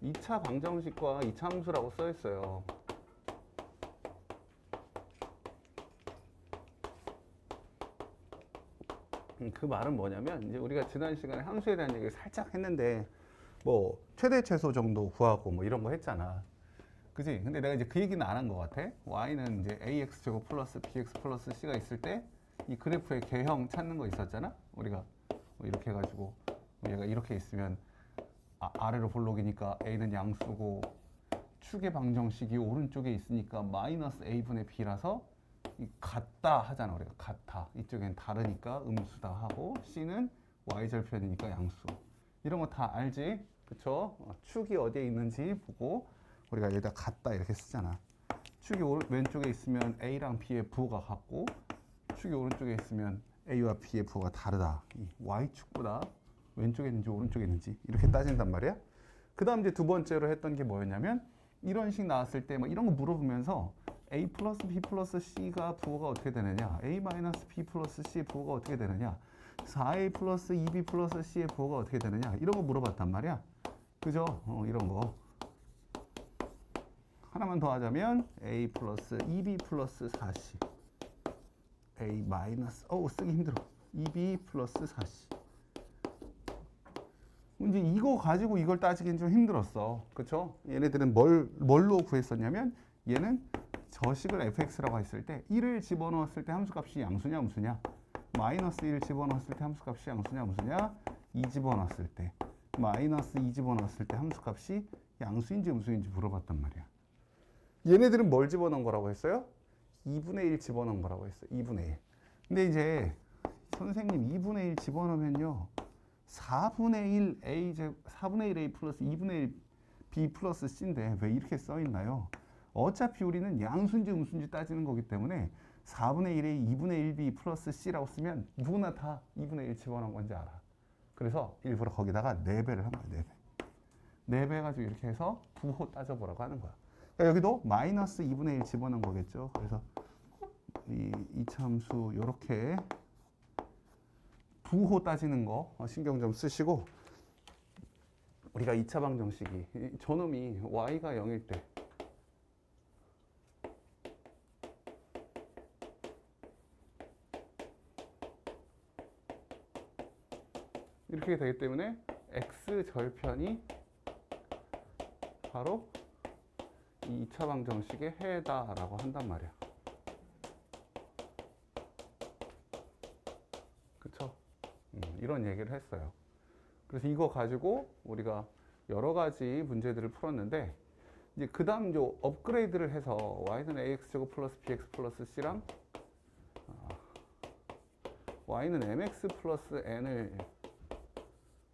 2차 방정식과 2차 함수라고 써 있어요. 그 말은 뭐냐면 이제 우리가 지난 시간에 함수에 대한 얘기를 살짝 했는데 뭐 최대 최소 정도 구하고 뭐 이런 거 했잖아. 그지? 근데 내가 이제 그 얘기는 안 한 것 같아. y는 이제 ax 제곱 플러스 bx 플러스 c가 있을 때 이 그래프의 개형 찾는 거 있었잖아. 우리가 뭐 이렇게 해가지고 얘가 이렇게 있으면 아래로 볼록이니까 a는 양수고 축의 방정식이 오른쪽에 있으니까 마이너스 a분의 b라서 이 같다 하잖아. 우리가 같아. 이쪽엔 다르니까 음수다 하고 c는 y절편이니까 양수. 이런 거 다 알지? 그쵸? 축이 어디에 있는지 보고 우리가 여기다 같다 이렇게 쓰잖아. 축이 왼쪽에 있으면 a랑 b의 부호가 같고 축이 오른쪽에 있으면 a와 b의 부호가 다르다. 이 y축보다 왼쪽에 있는지 오른쪽에 있는지 이렇게 따진단 말이야. 그 다음 이제 두 번째로 했던 게 뭐였냐면 이런 식 나왔을 때 뭐 이런 거 물어보면서 a 플러스 b 플러스 c가 부호가 어떻게 되느냐, a 마이너스 b 플러스 c의 부호가 어떻게 되느냐, 4a 플러스 2b 플러스 c의 부호가 어떻게 되느냐 이런 거 물어봤단 말이야. 그죠? 이런 거 하나만 더 하자면 a 플러스 2b 플러스 4c a 마이너스 쓰기 힘들어 2b 플러스 4c. 이제 이거 가지고 이걸 따지기는 좀 힘들었어. 그쵸? 얘네들은 뭘로 구했었냐면 얘는 저식을 fx라고 했을 때 1을 집어넣었을 때 함수값이 양수냐 음수냐, 마이너스 1 집어넣었을 때 함수값이 양수냐 음수냐, 2 집어넣었을 때 마이너스 2 집어넣었을 때 함수값이 양수인지 음수인지 물어봤단 말이야. 얘네들은 뭘 집어넣은 거라고 했어요? 2분의 1 집어넣은 거라고 했어요. 2분의 1. 근데 이제 선생님 2분의 1 집어넣으면요 4분의 1 a 4분의 1 a 플러스 2분의 1 b 플러스 c인데 왜 이렇게 써 있나요? 어차피 우리는 양수인지 음수인지 따지는 거기 때문에 4분의 1 a 2분의 1 b 플러스 c라고 쓰면 누구나 다 2분의 1 집어넣은 건지 알아. 그래서 일부러 거기다가 4배를 한 거야. 4배. 4배 해가지고 이렇게 해서 부호 따져보라고 하는 거야. 그러니까 여기도 마이너스 2분의 1 집어넣은 거겠죠. 그래서 이 이차함수 요렇게 부호 따지는 거 신경 좀 쓰시고, 우리가 2차 방정식이 저놈이 y가 0일 때 이렇게 되기 때문에 x절편이 바로 이 2차 방정식의 해다라고 한단 말이야. 그쵸? 이런 얘기를 했어요. 그래서 이거 가지고 우리가 여러 가지 문제들을 풀었는데, 이제 그 다음 이제 업그레이드를 해서 y는 ax제곱 플러스 bx 플러스 c랑 y는 mx 플러스 n을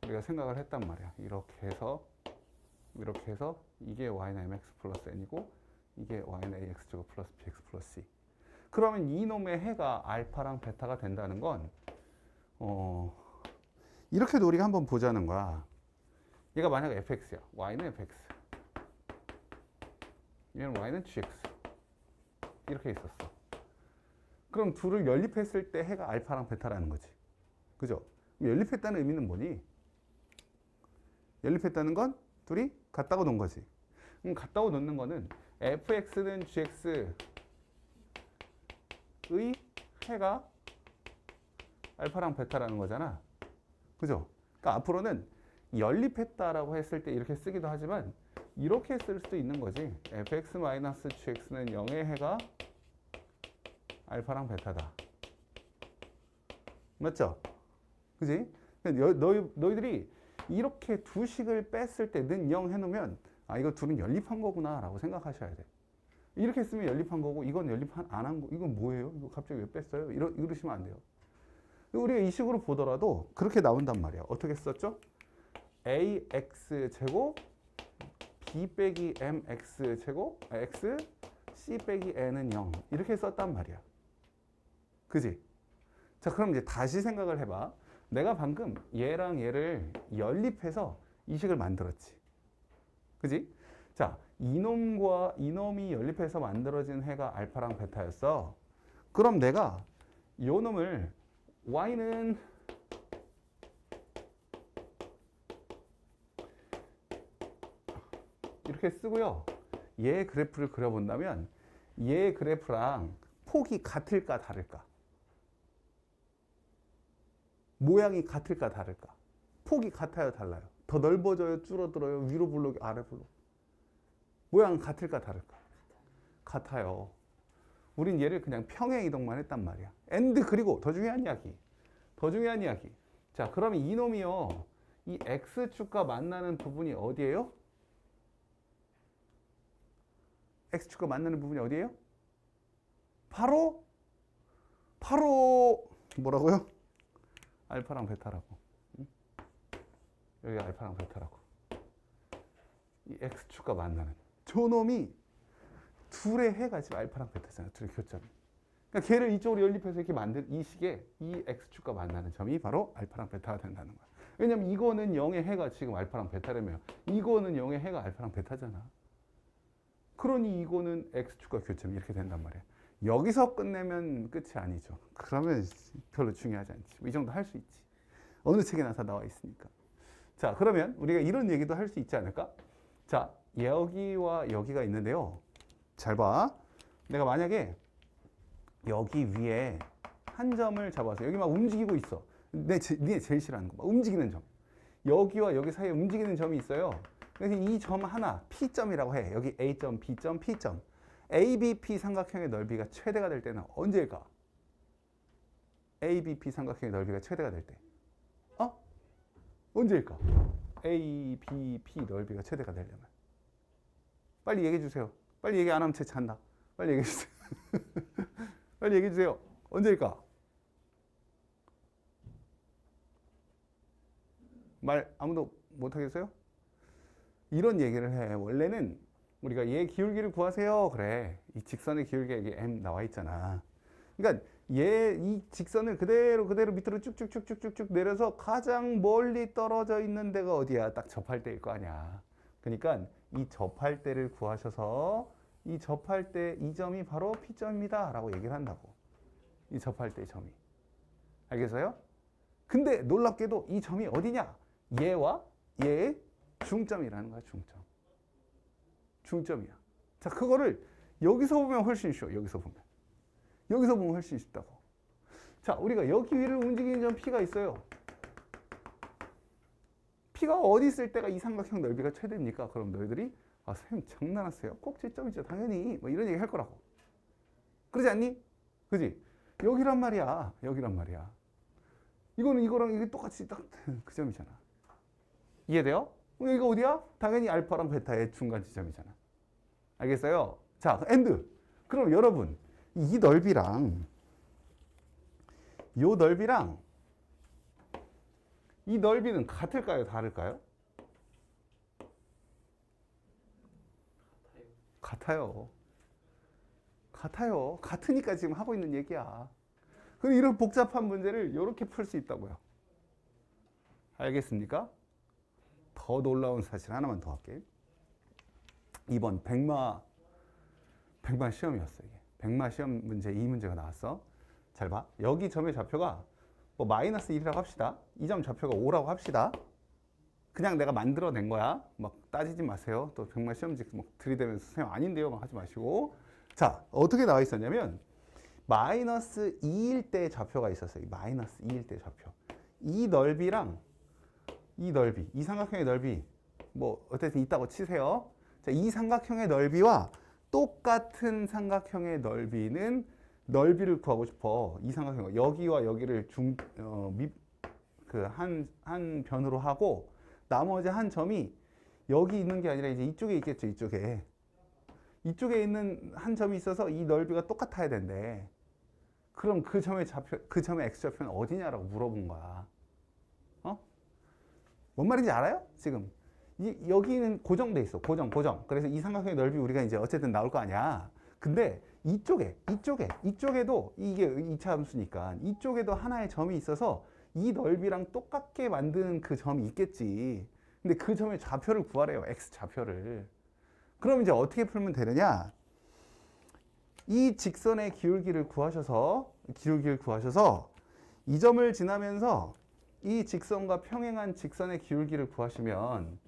우리가 생각을 했단 말이야. 이렇게 해서 이게 y는 mx 플러스 n이고 이게 y는 ax제곱 플러스 bx 플러스 c. 그러면 이놈의 해가 알파랑 베타가 된다는 건 이렇게도 우리가 한번 보자는 거야. 얘가 만약 fx야. y는 fx. 얘는 y는 gx. 이렇게 있었어. 그럼 둘을 연립했을 때 해가 알파랑 베타라는 거지. 그죠? 연립했다는 의미는 뭐니? 연립했다는 건 둘이 같다고 놓은 거지. 그럼 같다고 놓는 거는 fx는 gx의 해가 알파랑 베타라는 거잖아. 그죠? 그러니까 앞으로는 연립했다라고 했을 때 이렇게 쓰기도 하지만 이렇게 쓸 수도 있는 거지. fx-gx는 0의 해가 알파랑 베타다. 맞죠? 그지? 너희들이 이렇게 두 식을 뺐을 때 는 0 해놓으면 이거 둘은 연립한 거구나 라고 생각하셔야 돼. 이렇게 쓰면 연립한 거고 이건 연립 안 한 거, 이건 뭐예요? 이거 갑자기 왜 뺐어요? 이러시면 안 돼요. 우리가 이 식으로 보더라도 그렇게 나온단 말이야. 어떻게 썼죠? ax 제곱 b 빼기 mx 제곱 x c 빼기 n은 0 이렇게 썼단 말이야. 그지? 자, 그럼 이제 다시 생각을 해봐. 내가 방금 얘랑 얘를 연립해서 이 식을 만들었지. 그지? 자, 이놈과 이놈이 연립해서 만들어진 해가 알파랑 베타였어. 그럼 내가 요 놈을 y는 이렇게 쓰고요. 얘 그래프를 그려본다면 얘 그래프랑 폭이 같을까 다를까? 모양이 같을까 다를까? 폭이 같아요 달라요? 더 넓어져요 줄어들어요? 위로 블록 아래 블록? 모양 같을까 다를까? 같아요. 우린 얘를 그냥 평행 이동만 했단 말이야. and 그리고 더 중요한 이야기. 더 중요한 이야기. 자, 그러면 이놈이요. 이 x축과 만나는 부분이 어디예요? x축과 만나는 부분이 어디예요? 바로 뭐라고요? 알파랑 베타라고. 응? 여기 알파랑 베타라고. 이 x축과 만나는 저놈이 둘의 해가 지금 알파랑 베타잖아. 둘의 교점이. 그러니까 걔를 이쪽으로 연립해서 이렇게 만든 이 식의 이 x축과 만나는 점이 바로 알파랑 베타가 된다는 거야. 왜냐면 이거는 0의 해가 지금 알파랑 베타라며. 이거는 0의 해가 알파랑 베타잖아. 그러니 이거는 x축과 교점이 이렇게 된단 말이야. 여기서 끝내면 끝이 아니죠. 그러면 별로 중요하지 않지. 이 정도 할 수 있지. 어느 책에나 다 나와 있으니까. 자, 그러면 우리가 이런 얘기도 할 수 있지 않을까? 자, 여기와 여기가 있는데요. 잘 봐. 내가 만약에 여기 위에 한 점을 잡아서 여기 막 움직이고 있어. 네 제일 싫어하는 거. 막 움직이는 점. 여기와 여기 사이에 움직이는 점이 있어요. 그래서 이 점 하나 P점이라고 해. 여기 A점, B점, P점. ABP 삼각형의 넓이가 최대가 될 때는 언제일까? ABP 삼각형의 넓이가 최대가 될 때. 언제일까? ABP 넓이가 최대가 되려면. 빨리 얘기해 주세요. 빨리 얘기 안 하면 제 잔다. 빨리 얘기해 주세요. 빨리 얘기해 주세요. 언제일까? 말 아무도 못 하겠어요? 이런 얘기를 해. 원래는 우리가 얘 기울기를 구하세요. 그래. 이 직선의 기울기가 여기 m 나와 있잖아. 그러니까 얘 이 직선을 그대로 밑으로 쭉쭉쭉쭉쭉 내려서 가장 멀리 떨어져 있는 데가 어디야? 딱 접할 때일 거 아니야. 그러니까 이 접할 때를 구하셔서 이 접할 때 이 점이 바로 P점입니다. 라고 얘기를 한다고. 이 접할 때 점이. 알겠어요? 근데 놀랍게도 이 점이 어디냐? 얘와 얘의 중점이라는 거야. 중점이야. 자, 그거를 여기서 보면 훨씬 쉬워. 여기서 보면 훨씬 쉽다고. 자, 우리가 여기 위를 움직이는 점 P가 있어요. P가 어디 있을 때가 이 삼각형 넓이가 최대입니까? 그럼 너희들이 선생님 장난하세요? 꼭지점이죠. 당연히 뭐 이런 얘기 할 거라고. 그러지 않니? 그지? 여기란 말이야. 이거는 이거랑 이게 똑같이 딱 그 점이잖아. 이해돼요? 이거 어디야? 당연히 알파랑 베타의 중간 지점이잖아. 알겠어요? 자, and. 그럼 여러분, 이 넓이랑 요 넓이랑 이 넓이는 같을까요? 다를까요? 같아요. 같으니까 지금 하고 있는 얘기야. 그럼 이런 복잡한 문제를 이렇게 풀 수 있다고요. 알겠습니까? 더 놀라운 사실 하나만 더 할게. 이번 백마 시험이었어. 이게. 백마 시험 문제 이 문제가 나왔어. 잘 봐. 여기 점의 좌표가 뭐 마이너스 1이라고 합시다. 이 점 좌표가 5라고 합시다. 그냥 내가 만들어낸 거야. 막 따지지 마세요. 또 백마 시험지 막 들이대면서 선생님 아닌데요. 막 하지 마시고. 자, 어떻게 나와 있었냐면 마이너스 2일 때 좌표가 있었어요. 마이너스 2일 때 좌표. 이 넓이랑 이 넓이, 이 삼각형의 넓이 뭐 어쨌든 있다고 치세요. 자, 이 삼각형의 넓이와 똑같은 삼각형의 넓이는 넓이를 구하고 싶어. 이 삼각형 여기와 여기를 한 변으로 하고 나머지 한 점이 여기 있는 게 아니라 이제 이쪽에 있겠죠. 이쪽에 있는 한 점이 있어서 이 넓이가 똑같아야 된대. 그럼 그 점의 x 좌표는 어디냐라고 물어본 거야. 뭔 말인지 알아요? 지금 여기는 고정돼 있어. 고정. 그래서 이 삼각형의 넓이 우리가 이제 어쨌든 나올 거 아니야. 근데 이쪽에도 이게 2차 함수니까 이쪽에도 하나의 점이 있어서 이 넓이랑 똑같게 만드는 그 점이 있겠지. 근데 그 점의 좌표를 구하래요. x 좌표를. 그럼 이제 어떻게 풀면 되느냐? 이 직선의 기울기를 구하셔서 이 점을 지나면서 이 직선과 평행한 직선의 기울기를 구하시면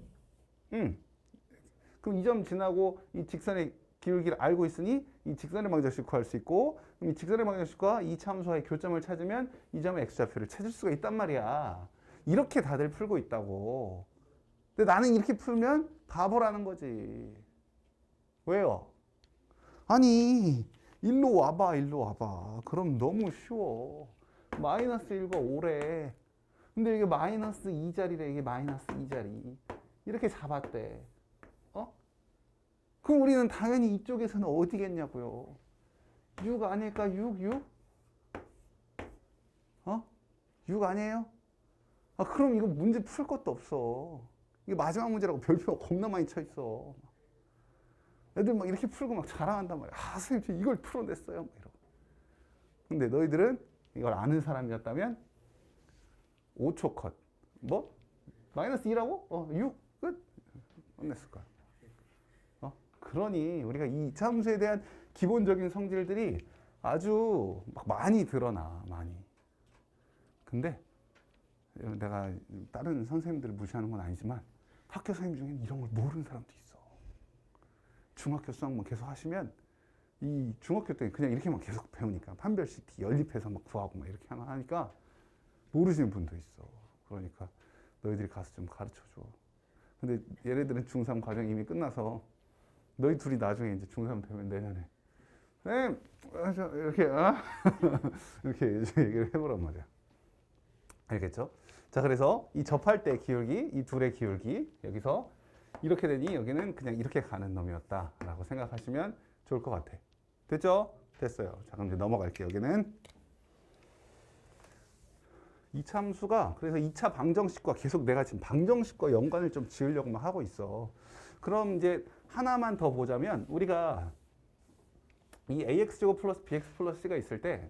그럼 이 점 지나고 이 직선의 기울기를 알고 있으니 이 직선의 방정식 구할 수 있고, 그럼 이 직선의 방정식과 이 참수와의 교점을 찾으면 이 점의 x좌표를 찾을 수가 있단 말이야. 이렇게 다들 풀고 있다고. 근데 나는 이렇게 풀면 바보라는 거지. 왜요? 아니, 일로 와봐, 일로 와봐. 그럼 너무 쉬워. 마이너스 1과 5래. 근데 이게 마이너스 2자리래, 이게 마이너스 2자리. 이렇게 잡았대. 어? 그럼 우리는 당연히 이쪽에서는 어디겠냐고요. 6 아닐까? 6, 6? 어? 6 아니에요? 아, 그럼 이거 문제 풀 것도 없어. 이게 마지막 문제라고 별표가 겁나 많이 쳐 있어. 애들 막 이렇게 풀고 막 자랑한단 말이야. 아, 선생님, 저 이걸 풀어냈어요. 막 이러고. 근데 너희들은 이걸 아는 사람이었다면 5초 컷. 뭐? 마이너스 2라고? 6? 끝? 끝냈을 거야. 그러니 우리가 이 참수에 대한 기본적인 성질들이 아주 막 많이 드러나, 많이. 근데 내가 다른 선생님들을 무시하는 건 아니지만 학교 선생님 중에는 이런 걸 모르는 사람도 있어. 중학교 수학만 계속 하시면 이 중학교 때 그냥 이렇게만 계속 배우니까 판별식 연립해서 막 구하고 막 이렇게 하니까 모르시는 분도 있어. 그러니까 너희들이 가서 좀 가르쳐 줘. 근데 얘네들은 중3 과정 이미 끝나서 너희 둘이 나중에 이제 중3 되면 내년에 선생님 이렇게 이렇게 얘기를 해보란 말이야. 알겠죠? 자, 그래서 이 접할 때 기울기, 이 둘의 기울기 여기서 이렇게 되니 여기는 그냥 이렇게 가는 놈이었다라고 생각하시면 좋을 것 같아. 됐죠? 됐어요. 자, 그럼 이제 넘어갈게요. 여기는 이 참수가 그래서 2차 방정식과 계속 내가 지금 방정식과 연관을 좀 지으려고 하고 있어. 그럼 이제 하나만 더 보자면 우리가 이 ax제곱 플러스 bx 플러스 c가 있을 때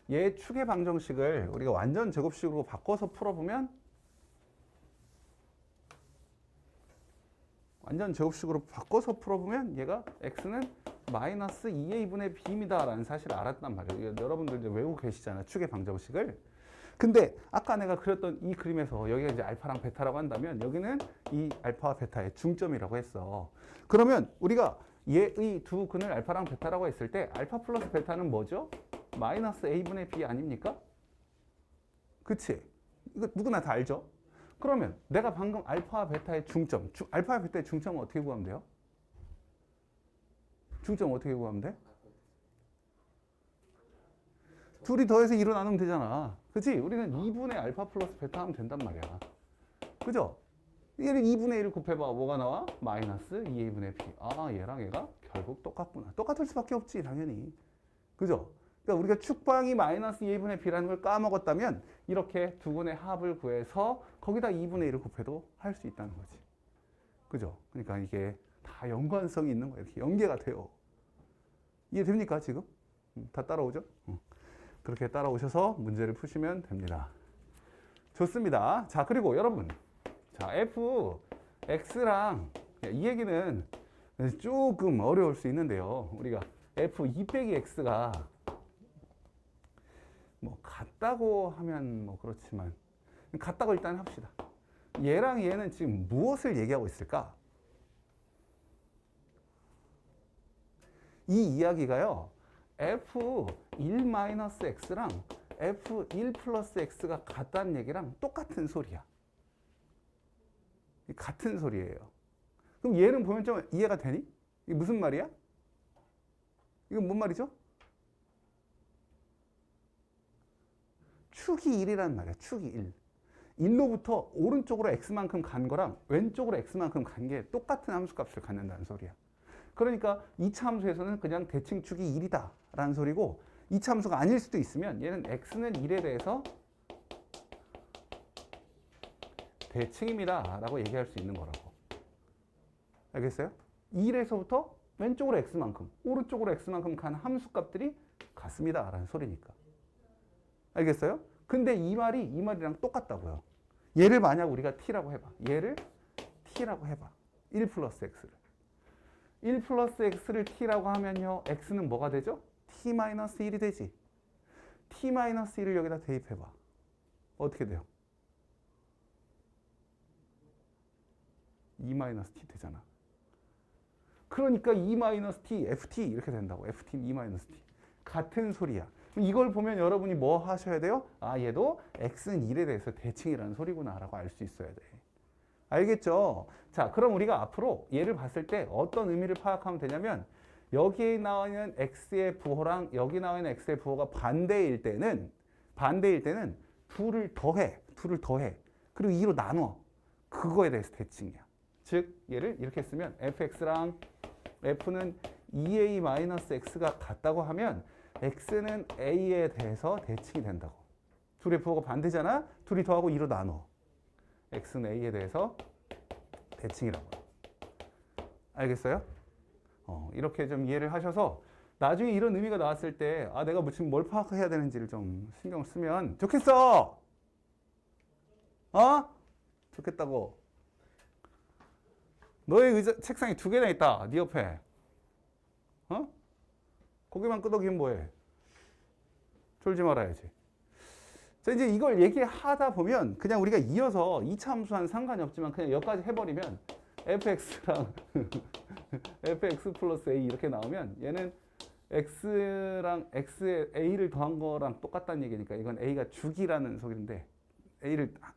얘 축의 방정식을 우리가 완전 제곱식으로 바꿔서 풀어보면 완전 제곱식으로 바꿔서 풀어보면 얘가 x는 마이너스 2a분의 b입니다 라는 사실을 알았단 말이에요. 여러분들 이제 외우고 계시잖아요. 축의 방정식을. 근데 아까 내가 그렸던 이 그림에서 여기가 이제 알파랑 베타라고 한다면 여기는 이 알파와 베타의 중점이라고 했어. 그러면 우리가 얘의 두 근을 알파랑 베타라고 했을 때 알파 플러스 베타는 뭐죠? 마이너스 a분의 b 아닙니까? 그치? 이거 누구나 다 알죠? 그러면 내가 방금 알파와 베타의 중점, 알파와 베타의 중점은 어떻게 구하면 돼요? 중점 어떻게 구하면 돼? 둘이 더해서 2로 나누면 되잖아. 그치? 우리는 2분의 알파 플러스 베타 하면 된단 말이야. 그죠? 얘를 2분의 1을 곱해봐. 뭐가 나와? 마이너스 2a분의 b. 아, 얘랑 얘가 결국 똑같구나. 똑같을 수밖에 없지, 당연히. 그죠? 그러니까 우리가 축방이 마이너스 2a분의 b라는 걸 까먹었다면 이렇게 두 분의 합을 구해서 거기다 2분의 1을 곱해도 할 수 있다는 거지. 그죠? 그러니까 이게 다 연관성이 있는 거예요. 이렇게 연계가 돼요. 이해됩니까, 지금? 다 따라오죠? 그렇게 따라오셔서 문제를 푸시면 됩니다. 좋습니다. 자, 그리고 여러분. 자, fx랑 이 얘기는 조금 어려울 수 있는데요. 우리가 f2 빼기 x가 뭐 같다고 하면 뭐 그렇지만 같다고 일단 합시다. 얘랑 얘는 지금 무엇을 얘기하고 있을까? 이 이야기가요. f1-x랑 f1 플러스 x가 같다는 얘기랑 똑같은 소리야. 같은 소리예요. 그럼 얘는 보면 좀 이해가 되니? 이게 무슨 말이야? 이건 뭔 말이죠? 축이 1이란 말이야. 축이 1. 1로부터 오른쪽으로 x만큼 간 거랑 왼쪽으로 x만큼 간 게 똑같은 함수값을 갖는다는 소리야. 그러니까 2차 함수에서는 그냥 대칭 축이 1이다 라는 소리고 2차 함수가 아닐 수도 있으면 얘는 x는 1에 대해서 대칭입니다 라고 얘기할 수 있는 거라고. 알겠어요? 1에서부터 왼쪽으로 x만큼 오른쪽으로 x만큼 간 함수값들이 같습니다 라는 소리니까. 알겠어요? 근데 이 말이랑 똑같다고요. 얘를 만약 우리가 t라고 해봐. 얘를 t라고 해봐. 1 플러스 x를. 1 플러스 x를 t라고 하면요. x는 뭐가 되죠? t 마이너스 1이 되지. t 마이너스 1을 여기다 대입해봐. 어떻게 돼요? 2 마이너스 t 되잖아. 그러니까 E-t, ft 이렇게 된다고. ft, E-t. 같은 소리야. 이걸 보면 여러분이 뭐 하셔야 돼요? 아, 얘도 x는 1에 대해서 대칭이라는 소리구나 라고 알 수 있어야 돼. 알겠죠? 자, 그럼 우리가 앞으로 얘를 봤을 때 어떤 의미를 파악하면 되냐면 여기에 나와 있는 x의 부호랑 여기 나와 있는 x의 부호가 반대일 때는 둘을 더해. 그리고 2로 나눠. 그거에 대해서 대칭이야. 즉 얘를 이렇게 쓰면 fx랑 f는 2a-x가 같다고 하면 x는 a에 대해서 대칭이 된다고. 둘의 부호가 반대잖아? 둘이 더하고 2로 나눠. x는 a에 대해서 대칭이라고. 알겠어요? 이렇게 좀 이해를 하셔서 나중에 이런 의미가 나왔을 때 아, 내가 지금 뭘 파악해야 되는지를 좀 신경을 쓰면 좋겠어. 좋겠다고. 너의 책상이 2개나 있다. 네 옆에. 고개만 끄덕이면 뭐해? 졸지 말아야지. 자, 이제 이걸 얘기하다 보면 그냥 우리가 이어서 2차 함수와는 상관이 없지만 그냥 여기까지 해버리면 fx랑 fx 플러스 a 이렇게 나오면 얘는 x랑 x에 a를 더한 거랑 똑같다는 얘기니까 이건 a가 주기라는 소리인데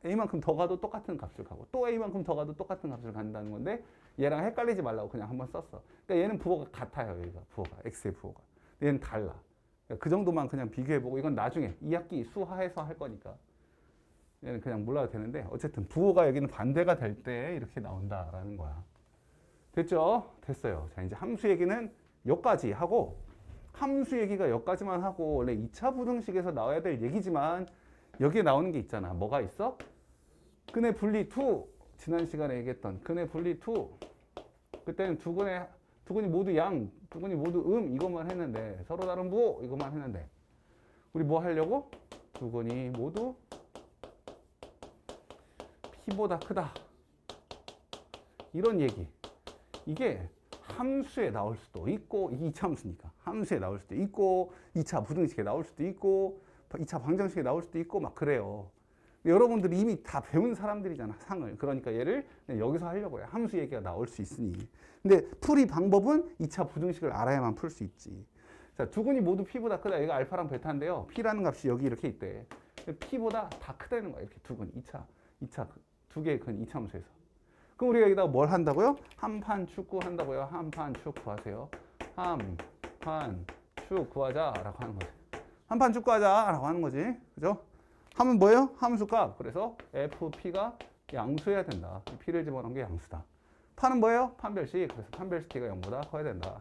a만큼 더 가도 똑같은 값을 가고 또 a만큼 더 가도 똑같은 값을 간다는 건데 얘랑 헷갈리지 말라고 그냥 한번 썼어. 그러니까 얘는 부호가 같아요. 여기가 부호가 x의 부호가. 얘는 달라. 그 정도만 그냥 비교해보고 이건 나중에 2학기 수하에서 할 거니까 얘는 그냥 몰라도 되는데 어쨌든 부호가 여기는 반대가 될 때 이렇게 나온다라는 거야. 됐죠? 됐어요. 자, 이제 함수 얘기는 여기까지 하고 함수 얘기가 여기까지만 하고 원래 2차 부등식에서 나와야 될 얘기지만 여기에 나오는 게 있잖아. 뭐가 있어? 근의 분리 2. 지난 시간에 얘기했던 근의 분리 2. 그때는 두근이 모두 양, 두근이 모두 이것만 했는데 서로 다른 부호 이것만 했는데 우리 뭐 하려고? 두근이 모두 p보다 크다. 이런 얘기. 이게 함수에 나올 수도 있고 이게 2차 함수니까 함수에 나올 수도 있고 2차 부등식에 나올 수도 있고 2차 방정식에 나올 수도 있고 막 그래요. 여러분들이 이미 다 배운 사람들이잖아, 상을. 그러니까 얘를 여기서 하려고 해. 함수 얘기가 나올 수 있으니. 근데 풀이 방법은 2차 부등식을 알아야만 풀 수 있지. 자, 두근이 모두 p보다 크다. 얘가 알파랑 베타인데요. p라는 값이 여기 이렇게 있대. p보다 다 크다는 거야. 이렇게 두근 2차 두 개의 근 2차 함수에서. 그럼 우리가 여기다가 뭘 한다고요? 한판 축구 한다고요. 한판 축 구하세요. 한판 축 구하자라고 하는 거지. 한판 축 구하자라고 하는 거지. 그죠? 하면 뭐예요? 함수값. 그래서 fp가 양수해야 된다. p를 집어넣은 게 양수다. 파는 뭐예요? 판별식. 그래서 판별식 t가 0보다 커야 된다.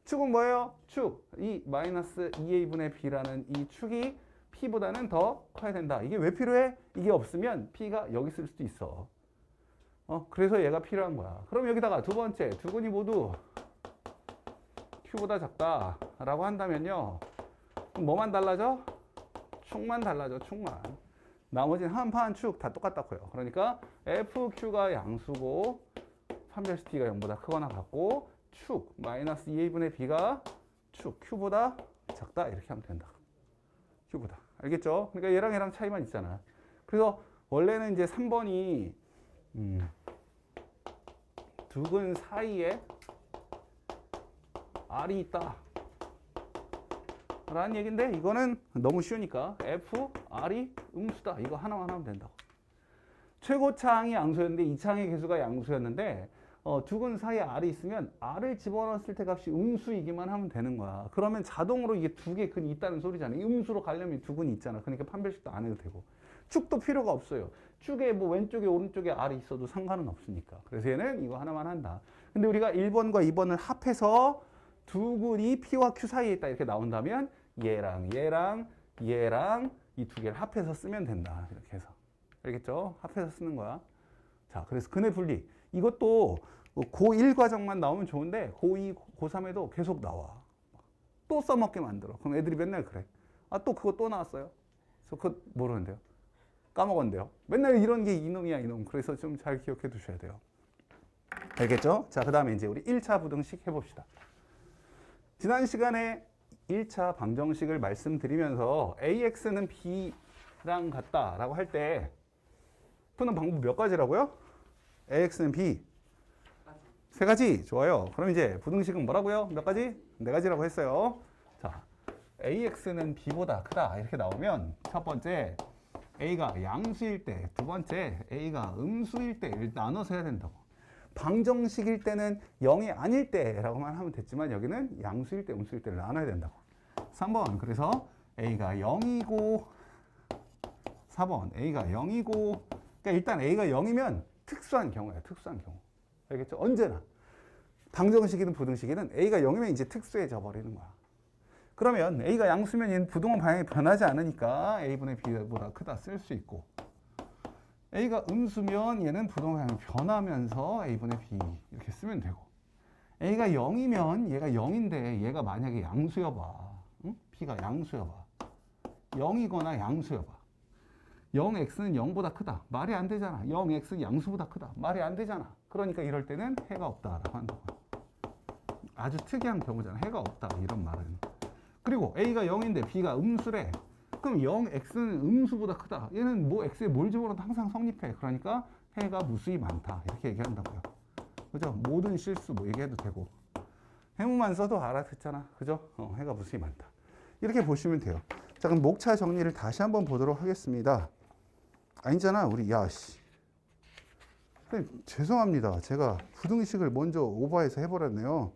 축은 뭐예요? 축. 이 마이너스 2a분의 b라는 이 축이 p보다는 더 커야 된다. 이게 왜 필요해? 이게 없으면 p가 여기 있을 수도 있어. 그래서 얘가 필요한 거야. 그럼 여기다가 두 번째, 두근이 모두 q보다 작다라고 한다면요. 그럼 뭐만 달라져? 축만 달라져, 축만. 나머지는 한판 축 다 똑같다고요. 그러니까 fq가 양수고 판별식 t가 0보다 크거나 같고 축 마이너스 2a분의 b가 축 q보다 작다 이렇게 하면 된다. q보다. 알겠죠? 그러니까 얘랑 차이만 있잖아. 그래서 원래는 이제 3번이 두근 사이에 r이 있다 라는 얘기인데 이거는 너무 쉬우니까 f, r이 음수다. 이거 하나만 하면 된다고. 최고차항이 양수였는데 이차항의 개수가 양수였는데 두근 사이에 r이 있으면 r을 집어넣었을 때 값이 음수이기만 하면 되는 거야. 그러면 자동으로 이게 두 개 근이 있다는 소리잖아. 이 음수로 가려면 두 근이 있잖아. 그러니까 판별식도 안 해도 되고 축도 필요가 없어요. 축에 뭐 왼쪽에 오른쪽에 r이 있어도 상관은 없으니까. 그래서 얘는 이거 하나만 한다. 근데 우리가 1번과 2번을 합해서 두 근이 p와 q 사이에 있다 이렇게 나온다면 얘랑 이 두 개를 합해서 쓰면 된다. 이렇게 해서. 알겠죠? 합해서 쓰는 거야. 자, 그래서 근의 분리. 이것도 고1 과정만 나오면 좋은데 고2, 고3에도 계속 나와. 또 써먹게 만들어. 그럼 애들이 맨날 그래. 아, 또 그거 또 나왔어요? 그래서 그거 모르는데요. 까먹었는데요. 맨날 이런 게 이놈이야, 이놈. 그래서 좀 잘 기억해 두셔야 돼요. 알겠죠? 자, 그 다음에 이제 우리 1차 부등식 해봅시다. 지난 시간에 1차 방정식을 말씀드리면서 AX는 B랑 같다라고 할 때 푸는 방법 몇 가지라고요? AX는 B 세 가지. 좋아요. 그럼 이제 부등식은 뭐라고요? 몇 가지? 네 가지라고 했어요. 자, AX는 B보다 크다. 이렇게 나오면 첫 번째 A가 양수일 때, 두 번째 A가 음수일 때를 나눠서 해야 된다고. 방정식일 때는 0이 아닐 때라고만 하면 됐지만 여기는 양수일 때, 음수일 때를 나눠야 된다고. 3번. 그래서 A가 0이고 4번 A가 0이고 그러니까 일단 A가 0이면 특수한 경우야. 특수한 경우. 알겠죠? 언제나. 방정식이든 부등식이든 A가 0이면 이제 특수해져 버리는 거야. 그러면 A가 양수면 얘는 부동원 방향이 변하지 않으니까 A분의 B보다 크다 쓸 수 있고 A가 음수면 얘는 부동원 방향이 변하면서 A분의 B 이렇게 쓰면 되고 A가 0이면 얘가 0인데 얘가 만약에 양수여봐. 응? B가 양수여봐. 0이거나 양수여봐. 0x는 0보다 크다. 말이 안 되잖아. 0x는 양수보다 크다. 말이 안 되잖아. 그러니까 이럴 때는 해가 없다라고 한다고. 아주 특이한 경우잖아. 해가 없다. 이런 말은. 그리고 A가 0인데 B가 음수래. 그럼 0x는 음수보다 크다. 얘는 뭐 x에 뭘 집어넣어도 항상 성립해. 그러니까 해가 무수히 많다. 이렇게 얘기한다고요. 그죠? 모든 실수 뭐 얘기해도 되고. 해무만 써도 알아듣잖아. 그죠? 해가 무수히 많다. 이렇게 보시면 돼요. 자, 그럼 목차 정리를 다시 한번 보도록 하겠습니다. 아니잖아. 우리 야씨. 죄송합니다. 제가 부등식을 먼저 오버해서 해버렸네요.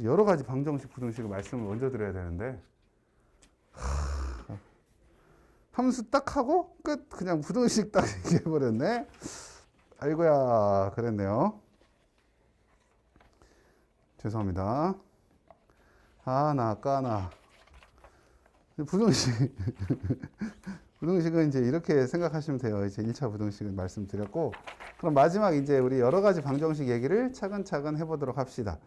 여러 가지 방정식, 부등식을 말씀을 먼저 드려야 되는데 함수 딱 하고 끝. 그냥 부등식 딱 얘기해버렸네. 아이고야, 그랬네요. 죄송합니다. 아나 까나. 부등식 부등식은 이제 이렇게 생각하시면 돼요. 이제 1차 부등식은 말씀드렸고 그럼 마지막 이제 우리 여러 가지 방정식 얘기를 차근차근 해보도록 합시다.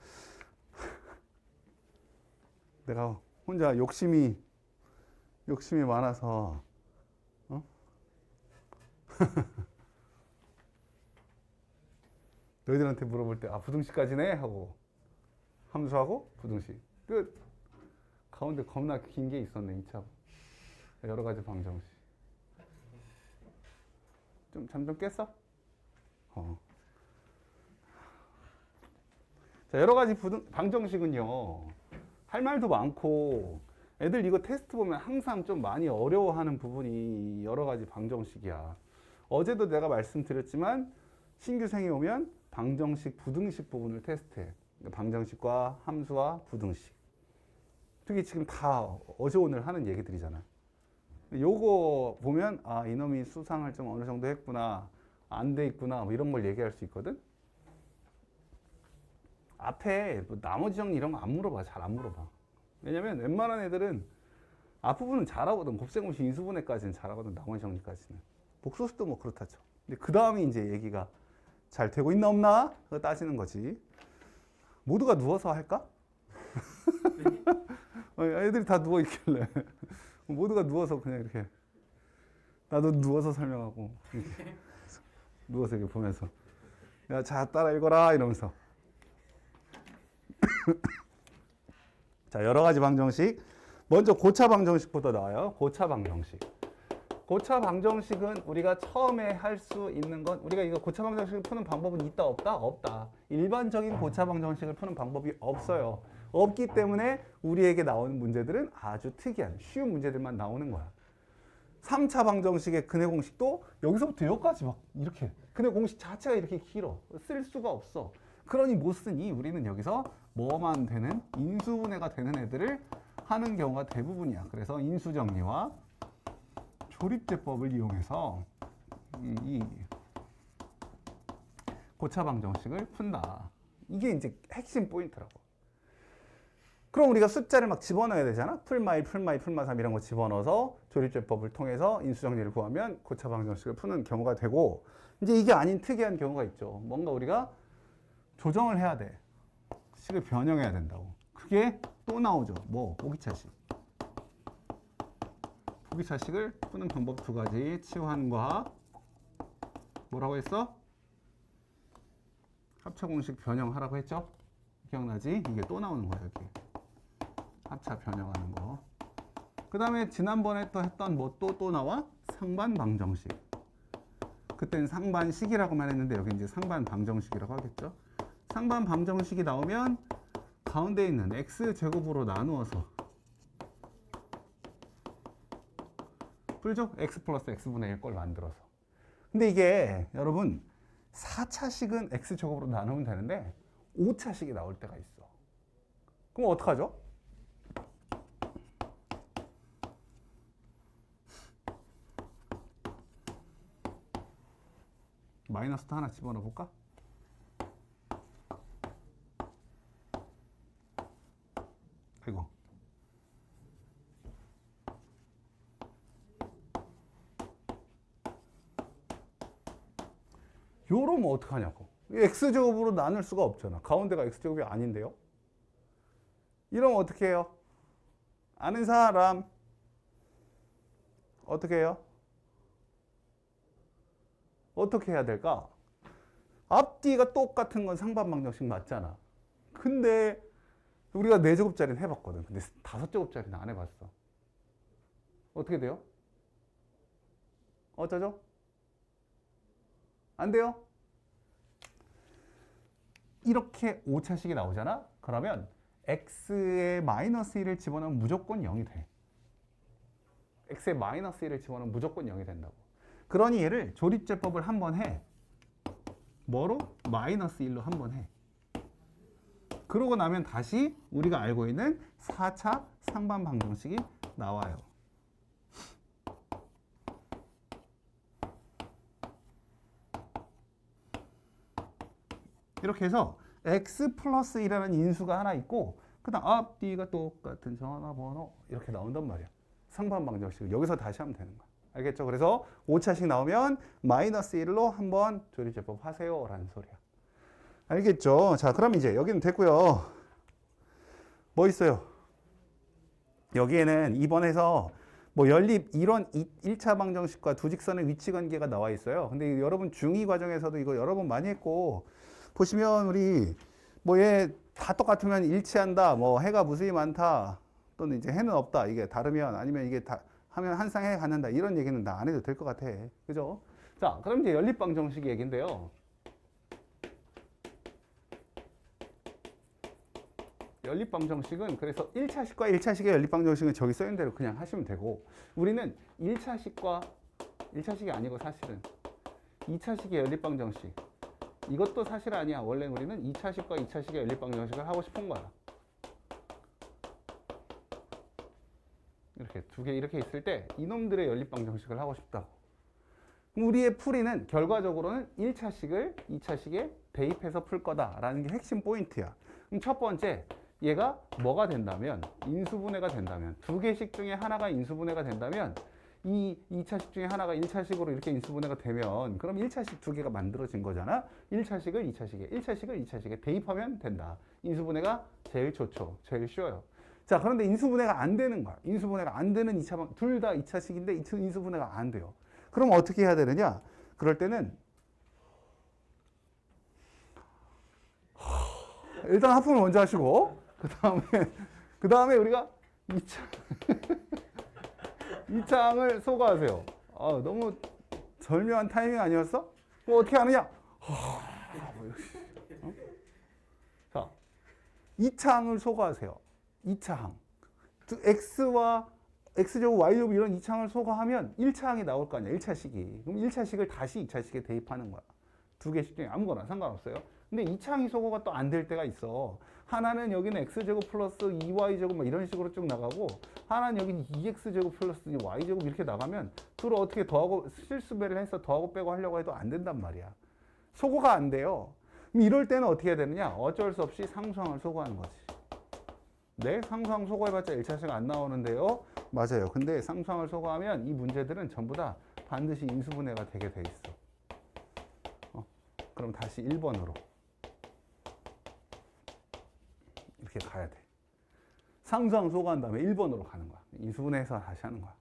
내가 혼자 욕심이 많아서 너희들한테 물어볼 때 부등식까지네 하고 함수하고 부등식 끝. 가운데 겁나 긴 게 있었네. 2차 여러 가지 방정식. 좀 잠 좀 깼어? 자, 여러 가지 방정식은요. 할 말도 많고 애들 이거 테스트 보면 항상 좀 많이 어려워하는 부분이 여러 가지 방정식이야. 어제도 내가 말씀드렸지만 신규생이 오면 방정식, 부등식 부분을 테스트해. 방정식과 함수와 부등식. 그게 지금 다 어제 오늘 하는 얘기들이잖아. 요거 보면 이놈이 수상을 좀 어느 정도 했구나, 안 돼 있구나, 뭐 이런 걸 얘기할 수 있거든. 앞에 뭐 나머지 정리 이런 거 안 물어봐. 잘 안 물어봐. 왜냐면 웬만한 애들은 앞부분은 잘하거든. 곱셈공식 인수분해까지는 잘하거든. 나머지 정리까지는. 복소수도 뭐 그렇다죠. 근데 그 다음에 이제 얘기가 잘 되고 있나 없나 그거 따지는 거지. 모두가 누워서 할까? 애들이 다 누워 있길래 모두가 누워서 그냥 이렇게 나도 누워서 설명하고 이렇게 누워서 이렇게 보면서 야, 자 따라 읽어라 이러면서 자, 여러 가지 방정식. 먼저 고차 방정식부터 나와요. 고차 방정식. 고차 방정식은 우리가 처음에 할 수 있는 건 우리가 이거 고차 방정식을 푸는 방법은 있다 없다? 없다. 일반적인 고차 방정식을 푸는 방법이 없어요. 없기 때문에 우리에게 나오는 문제들은 아주 특이한 쉬운 문제들만 나오는 거야. 3차 방정식의 근해 공식도 여기서부터 여기까지 막 이렇게 근해 공식 자체가 이렇게 길어. 쓸 수가 없어. 그러니 못 쓰니 우리는 여기서 뭐만 되는 인수분해가 되는 애들을 하는 경우가 대부분이야. 그래서 인수정리와 조립제법을 이용해서 이 고차 방정식을 푼다. 이게 이제 핵심 포인트라고. 그럼 우리가 숫자를 막 집어넣어야 되잖아. 풀마 1, 풀마 2, 풀마 3 이런 거 집어넣어서 조립제법을 통해서 인수정리를 구하면 고차 방정식을 푸는 경우가 되고 이제 이게 아닌 특이한 경우가 있죠. 뭔가 우리가 조정을 해야 돼. 식을 변형해야 된다고. 그게 또 나오죠. 뭐 보기차식. 보기차식을 푸는 방법 두 가지. 치환과 뭐라고 했어? 합차 공식 변형하라고 했죠? 기억나지? 이게 또 나오는 거야, 여기. 합차 변형하는 거. 그 다음에 지난번에 또 했던 뭐 또 나와? 상반 방정식. 그때는 상반식이라고만 했는데 여기 이제 상반 방정식이라고 하겠죠? 상반 방정식이 나오면 가운데 있는 x제곱으로 나누어서 풀죠? x 플러스 x분의 1 걸 만들어서. 근데 이게 여러분 4차식은 x제곱으로 나누면 되는데 5차식이 나올 때가 있어. 그럼 어떡하죠? 마이너스도 하나 집어넣어 볼까? 아이고. 요러면 어떡하냐고. x제곱으로 나눌 수가 없잖아. 가운데가 x제곱이 아닌데요. 이러면 어떻게 해요? 아는 사람 어떻게 해요? 어떻게 해야 될까? 앞뒤가 똑같은 건 상반방정식 맞잖아. 근데 우리가 4제곱짜리는 해봤거든. 근데 5제곱짜리는 안 해봤어. 어떻게 돼요? 어쩌죠? 안 돼요? 이렇게 5차식이 나오잖아? 그러면 x에 마이너스 1을 집어넣으면 무조건 0이 돼. x에 마이너스 1을 집어넣으면 무조건 0이 된다고. 그러니 얘를 조립제법을 한번 해. 뭐로? 마이너스 1로 한번 해. 그러고 나면 다시 우리가 알고 있는 4차 상반 방정식이 나와요. 이렇게 해서 x 플러스 1이라는 인수가 하나 있고 그 다음 앞뒤가 똑같은 전화번호 이렇게 나온단 말이야. 상반 방정식 여기서 다시 하면 되는 거야. 알겠죠? 그래서 5차식 나오면 마이너스 1로 한번 조립제법 하세요 라는 소리야. 알겠죠? 자, 그럼 이제 여기는 됐고요. 뭐 있어요? 여기에는 2번에서 뭐 연립 이론 1차 방정식과 두 직선의 위치 관계가 나와 있어요. 근데 여러분 중2 과정에서도 이거 여러 번 많이 했고 보시면 우리 뭐 얘 다 똑같으면 일치한다. 뭐 해가 무수히 많다. 또는 이제 해는 없다. 이게 다르면 아니면 이게 다 하면 항상 해 갖는다. 이런 얘기는 나 안 해도 될 것 같아. 그죠? 자, 그럼 이제 연립 방정식 얘기인데요. 연립 방정식은 그래서 1차식과 1차식의 연립 방정식은 저기 써 있는 대로 그냥 하시면 되고 우리는 1차식이 아니고 사실은 2차식의 연립 방정식 이것도 사실 아니야. 원래 우리는 2차식과 2차식의 연립 방정식을 하고 싶은 거야. 이렇게 두 개 이렇게 있을 때 이놈들의 연립 방정식을 하고 싶다고. 그럼 우리의 풀이는 결과적으로는 1차식을 2차식에 대입해서 풀 거다라는 게 핵심 포인트야. 그럼 첫 번째 얘가 뭐가 된다면 인수분해가 된다면 두 개식 중에 하나가 인수분해가 된다면 이 2차식 중에 하나가 1차식으로 이렇게 인수분해가 되면 그럼 1차식 두 개가 만들어진 거잖아. 1차식을 2차식에 1차식을 2차식에 대입하면 된다. 인수분해가 제일 좋죠. 제일 쉬워요. 자, 그런데 인수분해가 안 되는 거야. 인수분해가 안 되는 2차 둘 다 2차식인데 인수분해가 안 돼요. 그럼 어떻게 해야 되느냐? 그럴 때는 일단 하품을 먼저 하시고 그 다음에 우리가 2창을 소거하세요. 아, 너무 절묘한 타이밍 아니었어? 뭐 어떻게 하느냐? 자, 2창을 소거하세요. 2차항. x와 x제곱 y제곱 이런 2창을 소거하면 1차항이 나올 거 아니야. 1차식이. 그럼 1차식을 다시 2차식에 대입하는 거야. 두 개씩 중에 아무거나 상관없어요. 근데 2차항이 소거가 또 안 될 때가 있어. 하나는 여기는 x제곱 플러스 2y제곱 막 이런 식으로 쭉 나가고 하나는 여기는 2x제곱 플러스 y제곱 이렇게 나가면 둘을 어떻게 더하고 실수배를 해서 더하고 빼고 하려고 해도 안 된단 말이야. 소거가 안 돼요. 그럼 이럴 때는 어떻게 해야 되느냐? 어쩔 수 없이 상수항을 소거하는 거지. 네, 상수항 소거해봤자 1차식 안 나오는데요. 맞아요. 근데 상수항을 소거하면 이 문제들은 전부 다 반드시 인수분해가 되게 돼 있어. 그럼 다시 1번으로 이렇게 가야 돼. 상수항 소거한 다음에 1번으로 가는 거야. 인수분해해서 다시 하는 거야.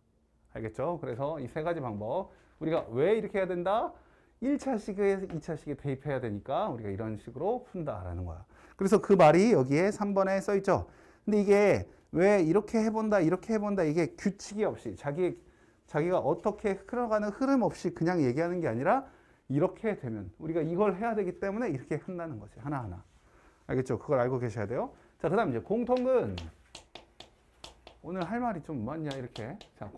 알겠죠? 그래서 이 세 가지 방법 우리가 왜 이렇게 해야 된다? 1차식에 2차식에 대입해야 되니까 우리가 이런 식으로 푼다라는 거야. 그래서 그 말이 여기에 3번에 써 있죠. 근데 이게 왜 이렇게 해본다 이렇게 해본다 이게 규칙이 없이 자기가 어떻게 흘러가는 흐름 없이 그냥 얘기하는 게 아니라 이렇게 되면 우리가 이걸 해야 되기 때문에 이렇게 한다는 거지. 하나하나. 알겠죠? 그걸 알고 계셔야 돼요. 자, 그 다음 이제 공통근. 오늘 할 말이 좀 많냐, 이렇게. 자,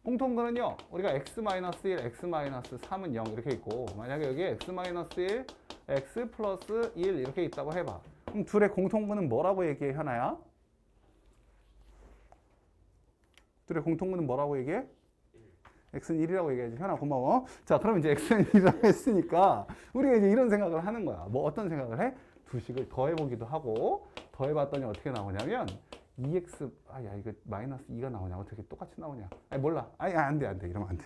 공통근은요, 우리가 x-1, x-3은 0 이렇게 있고, 만약에 여기 x-1, x 플러스 1 이렇게 있다고 해봐. 그럼 둘의 공통근은 뭐라고 얘기해, 현아야? 둘의 공통근은 뭐라고 얘기해? x는 1이라고 얘기하지. 현아 고마워. 자, 그럼 이제 x는 1이라고 했으니까 우리가 이제 이런 생각을 하는 거야. 뭐 어떤 생각을 해? 두 식을 더해보기도 하고, 더해봤더니 어떻게 나오냐면 2x, 야 이거 마이너스 2가 나오냐? 어떻게 똑같이 나오냐? 아니 몰라. 아니 안 돼, 안 돼. 이러면 안 돼.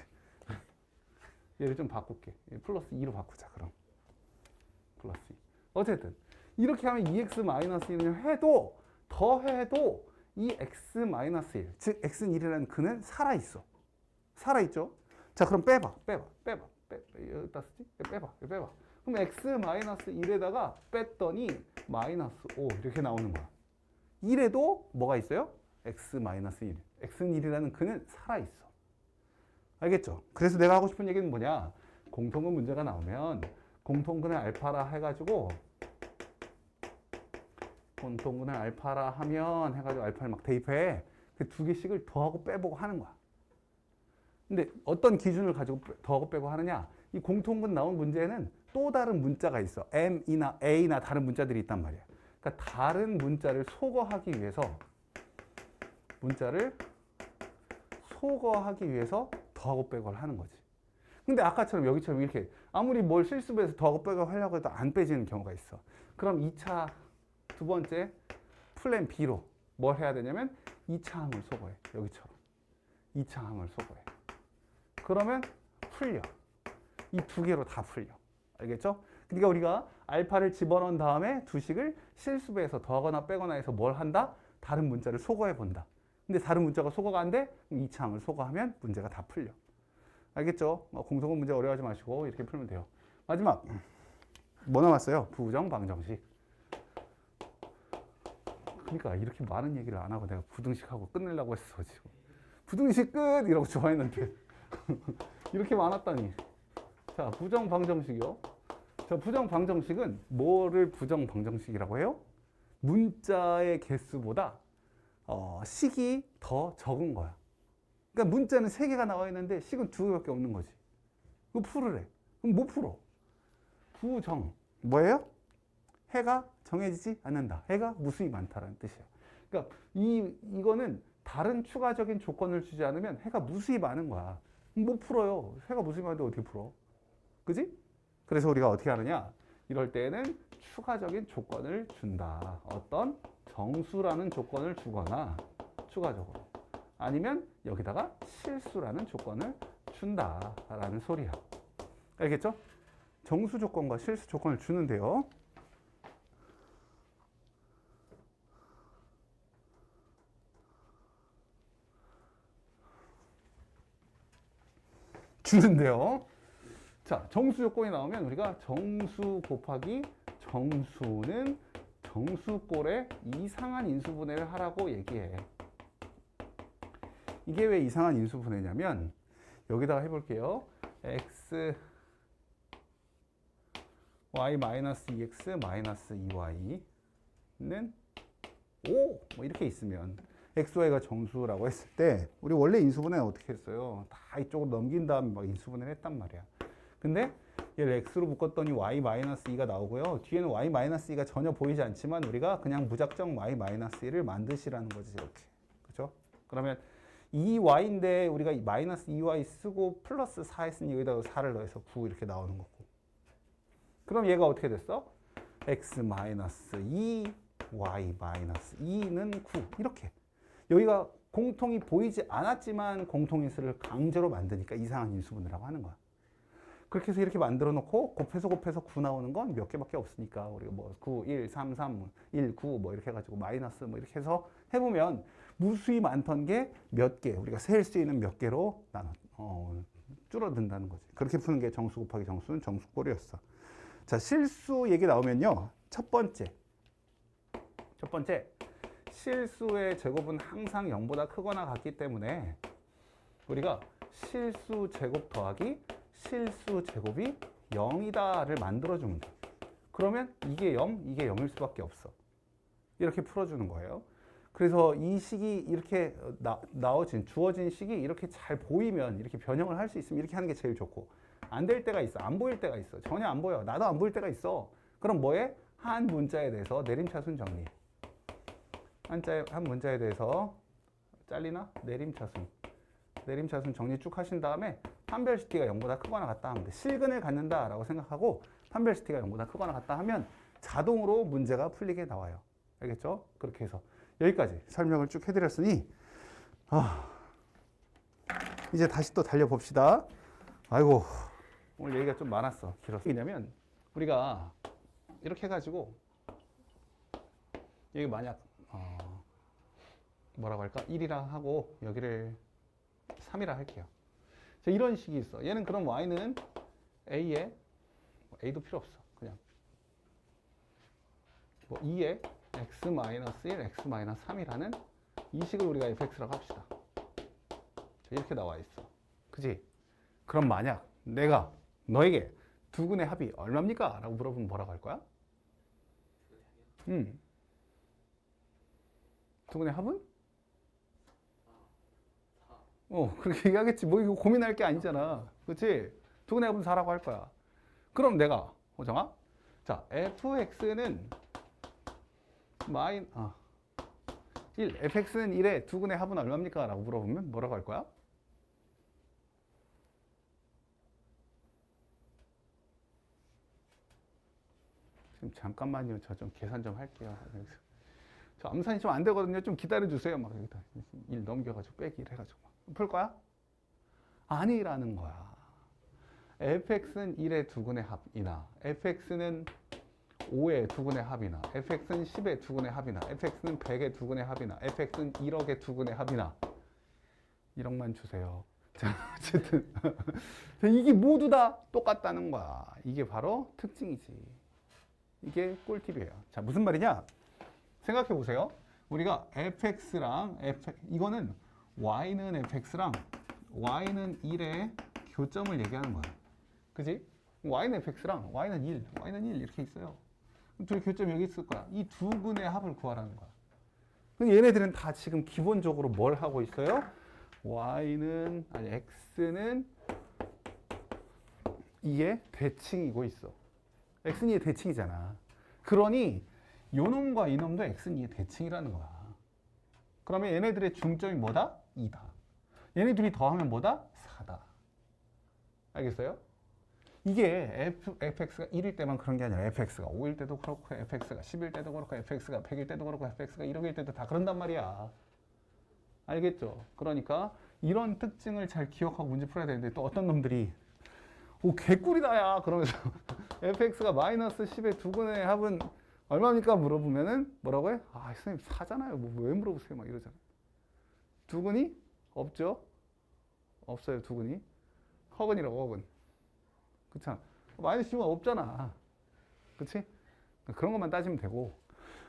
얘를 좀 바꿀게. 플러스 2로 바꾸자. 그럼 플러스 2. 어쨌든 이렇게 하면 2x 마이너스 1을 해도 더해도 이 x 마이너스 1, 즉 x는 1이라는 근은 살아있어. 살아있죠? 자, 그럼 빼봐. 여기다 쓰지? 빼봐. 그럼 x 마이너스 1에다가 뺐더니 마이너스 5 이렇게 나오는 거야. 1에도 뭐가 있어요? x 마이너스 1. x는 1이라는 근은 살아있어. 알겠죠? 그래서 내가 하고 싶은 얘기는 뭐냐? 공통근 문제가 나오면 공통근을 알파라 해가지고 공통근을 알파라 하면 해가지고 알파를 막 대입해. 그 두 개씩을 더하고 빼보고 하는 거야. 근데 어떤 기준을 가지고 더하고 빼고 하느냐? 이 공통근 나온 문제에는 또 다른 문자가 있어. m이나 a나 다른 문자들이 있단 말이야. 그러니까 다른 문자를 소거하기 위해서 더하고 빼고를 하는 거지. 근데 아까처럼 여기처럼 이렇게 아무리 뭘 실수해서 더하고 빼고 하려고 해도 안 빼지는 경우가 있어. 그럼 2차 두 번째 플랜 B로 뭘 해야 되냐면 2차 항을 소거해. 여기처럼 2차 항을 소거해. 그러면 풀려. 이 두 개로 다 풀려. 알겠죠? 그러니까 우리가 알파를 집어넣은 다음에 두 식을 실수배해서 더하거나 빼거나 해서 뭘 한다? 다른 문자를 소거해 본다. 근데 다른 문자가 소거가 안 돼? 그럼 2차 항을 소거하면 문제가 다 풀려. 알겠죠? 공통은 문제 어려워하지 마시고 이렇게 풀면 돼요. 마지막 뭐 남았어요? 부정 방정식. 그러니까 이렇게 많은 얘기를 안 하고 내가 부등식하고 끝내려고 했어 지금. 부등식 끝! 이러고 좋아했는데 이렇게 많았다니. 자, 부정 방정식이요. 자, 부정 방정식은 뭐를 부정 방정식이라고 해요? 문자의 개수보다 식이 더 적은 거야. 그러니까 문자는 3개가 나와 있는데 식은 2개밖에 없는 거지. 그거 풀으래. 그럼 못 풀어. 부정 뭐예요? 해가 정해지지 않는다. 해가 무수히 많다라는 뜻이야. 그러니까 이거는 다른 추가적인 조건을 주지 않으면 해가 무수히 많은 거야. 못 풀어요. 해가 무수히 많은데 어떻게 풀어? 그지? 그래서 우리가 어떻게 하느냐? 이럴 때에는 추가적인 조건을 준다. 어떤 정수라는 조건을 주거나 추가적으로 아니면 여기다가 실수라는 조건을 준다라는 소리야. 알겠죠? 정수 조건과 실수 조건을 주는데요. 자, 정수 조건이 나오면 우리가 정수 곱하기 정수는 정수꼴의 이상한 인수분해를 하라고 얘기해. 이게 왜 이상한 인수분해냐면 여기다가 해볼게요. x y-2x 2y는 5 뭐 이렇게 있으면 x, y가 정수라고 했을 때 우리 원래 인수분해는 어떻게 했어요? 다 이쪽으로 넘긴 다음에 막 인수분해를 했단 말이야. 근데 얘를 x로 묶었더니 y-2가 나오고요. 뒤에는 y-2가 전혀 보이지 않지만 우리가 그냥 무작정 y-1을 만드시라는 거지. 이렇게. 그죠? 그러면 2y인데 우리가 마이너스 2y 쓰고 플러스 4 했으니 여기다가 4를 넣어서 9 이렇게 나오는 거고. 그럼 얘가 어떻게 됐어? x-2, y-2는 9 이렇게. 여기가 공통이 보이지 않았지만 공통인수를 강제로 만드니까 이상한 인수분해라고 하는 거야. 그렇게 해서 이렇게 만들어 놓고 곱해서 9 나오는 건 몇 개밖에 없으니까 우리가 뭐 9, 1, 3, 3, 1, 9 뭐 이렇게 해가지고 마이너스 뭐 이렇게 해서 해보면 무수히 많던 게 몇 개, 우리가 셀 수 있는 몇 개로 줄어든다는 거지. 그렇게 푸는 게 정수 곱하기 정수는 정수꼴이었어. 자, 실수 얘기 나오면요. 첫 번째 실수의 제곱은 항상 0보다 크거나 같기 때문에 우리가 실수 제곱 더하기 실수 제곱이 0이다를 만들어주면 돼. 그러면 이게 0, 이게 0일 수밖에 없어. 이렇게 풀어주는 거예요. 그래서 이 식이 이렇게 주어진 식이 이렇게 잘 보이면 이렇게 변형을 할 수 있으면 이렇게 하는 게 제일 좋고, 안 될 때가 있어. 안 보일 때가 있어. 전혀 안 보여. 나도 안 보일 때가 있어. 그럼 뭐해? 한 문자에 대해서 내림차순 정리. 한 문자에 대해서 잘리나? 내림차순 정리 쭉 하신 다음에 판별시티가 0보다 크거나 같다 하면 돼. 실근을 갖는다라고 생각하고 판별시티가 0보다 크거나 같다 하면 자동으로 문제가 풀리게 나와요. 알겠죠? 그렇게 해서 여기까지 설명을 쭉 해드렸으니 이제 다시 또 달려봅시다. 아이고, 오늘 얘기가 좀 많았어. 길었어. 왜냐면 우리가 이렇게 해가지고 여기 만약 뭐라고 할까? 1이라 하고 여기를 3이라 할게요. 자, 이런 식이 있어. 얘는 그럼 y는 a에 a도 필요 없어. 그냥 뭐 2에 x-1, x-3이라는 이 식을 우리가 fx라고 합시다. 자, 이렇게 나와 있어. 그지? 그럼 만약 내가 너에게 두근의 합이 얼마입니까? 라고 물어보면 뭐라고 할 거야? 두근의 합은? 그렇게 얘기하겠지. 뭐 이거 고민할 게 아니잖아. 그렇지? 두근의 합은 4라고 할 거야. 그럼 내가 호정아, 자, fx는 1, fx는 1에 두근의 합은 얼마입니까? 라고 물어보면 뭐라고 할 거야? 지금 잠깐만요. 저 좀 계산 좀 할게요. 저 암산이 좀 안 되거든요. 좀 기다려 주세요. 막 여기다 1 넘겨가지고 빼기 1 해가지고 풀 거야? 아니라는 거야. fx는 1의 두근의 합이나 fx는 5의 두근의 합이나 fx는 10의 두근의 합이나 fx는 100의 두근의 합이나 fx는 1억의 두근의 합이나 1억만 주세요. 자, 어쨌든 이게 모두 다 똑같다는 거야. 이게 바로 특징이지. 이게 꿀팁이에요. 자, 무슨 말이냐? 생각해 보세요. 우리가 fx랑 이거는 y는 fx랑 y는 1의 교점을 얘기하는 거야. 그지? y는 fx랑 y는 1 이렇게 있어요. 둘이 교점이 여기 있을 거야. 이 두 근의 합을 구하라는 거야. 얘네들은 다 지금 기본적으로 뭘 하고 있어요? x는 2의 대칭이고 있어. x는 2의 대칭이잖아. 그러니 요놈과 이놈도 x는 2의 대칭이라는 거야. 그러면 얘네들의 중점이 뭐다? 2다. 얘네 둘이 더하면 뭐다? 4다. 알겠어요? 이게 fx가 1일 때만 그런 게 아니라 fx가 5일 때도 그렇고 fx가 10일 때도 그렇고 fx가 100일 때도 그렇고 fx가 1억일 때도 다 그런단 말이야. 알겠죠? 그러니까 이런 특징을 잘 기억하고 문제 풀어야 되는데 또 어떤 놈들이 개꿀이다 야 그러면서 fx가 마이너스 10의 두근의 합은 얼마입니까? 물어보면은 뭐라고 해? 선생님 4잖아요. 뭐 왜 물어보세요? 막 이러잖아. 두근이 없죠? 없어요, 두근이. 허근이라고, 허근. 그렇잖아. 마이너스 10은 없잖아. 그치? 그런 것만 따지면 되고.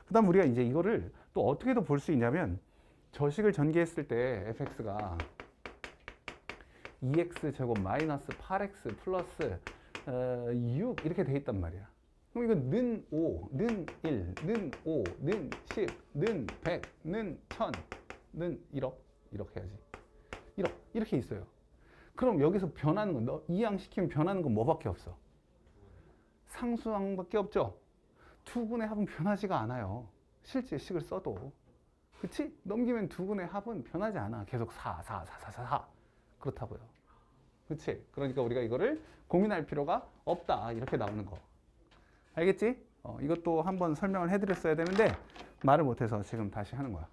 그 다음 우리가 이제 이거를 또 어떻게도 볼 수 있냐면 저식을 전개했을 때 fx가 2x 제곱 마이너스 8x 플러스 6 이렇게 돼 있단 말이야. 그럼 이거 는 5, 는 1, 는 5, 는 10, 는 100, 는 1000, 는 1억 이렇게 해야지. 1억 이렇게 있어요. 그럼 여기서 변하는 건 너 이항시키면 변하는 건 뭐밖에 없어? 상수항밖에 없죠. 두근의 합은 변하지가 않아요. 실제 식을 써도. 그치? 넘기면 두근의 합은 변하지 않아. 계속 4 그렇다고요. 그치? 그러니까 우리가 이거를 고민할 필요가 없다. 이렇게 나오는 거. 알겠지? 이것도 한번 설명을 해드렸어야 되는데 말을 못해서 지금 다시 하는 거야.